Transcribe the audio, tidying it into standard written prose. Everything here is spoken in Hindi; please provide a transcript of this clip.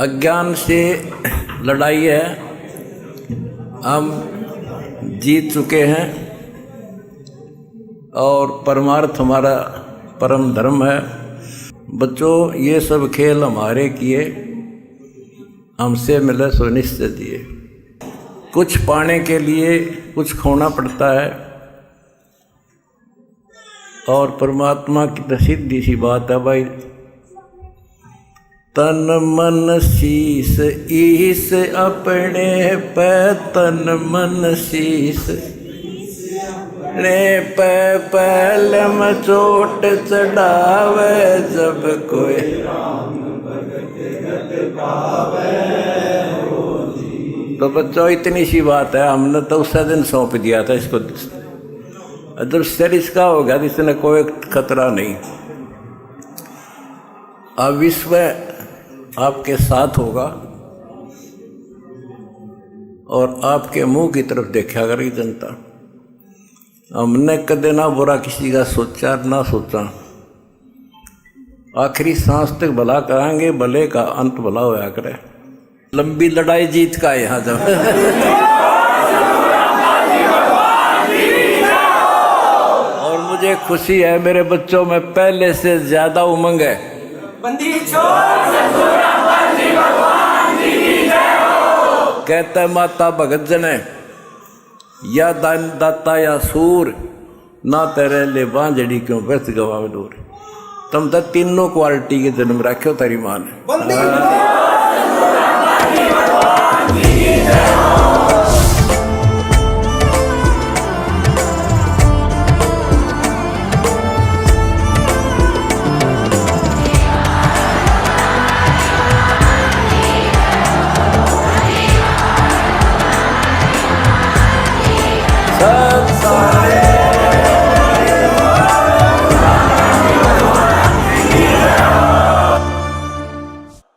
अज्ञान से लड़ाई है, हम जीत चुके हैं और परमार्थ हमारा परम धर्म है। बच्चों, ये सब खेल हमारे किए, हमसे मिले सो निश्चय दिए। कुछ पाने के लिए कुछ खोना पड़ता है और परमात्मा की तो सीधी सी बात है भाई, तन मन शीस ईस अपने पे, तन मन शीस ने पे पहले में चोट चढ़ावे, जब कोई तो बच्चों इतनी सी बात है, हमने तो उस दिन सौंप दिया था इसको। अगर शरीर इसका होगा तो इसने कोई खतरा नहीं। अब विश्व आपके साथ होगा और आपके मुंह की तरफ देखा करेगी जनता। हमने कदे ना बुरा किसी का सोचा ना सोचा, आखिरी सांस तक भला कराएंगे, भले का अंत भला होया करे। लंबी लड़ाई जीत का है यहाँ जब और मुझे खुशी है, मेरे बच्चों में पहले से ज्यादा उमंग है। कहता माता भगत जने, या दान दाता या सूर, ना तेरे ले बांझड़ी क्यों व्यर्थ गवावे दूर। तुम तो तीनों क्वालिटी के जन्म रखे हो तेरी माँ ने।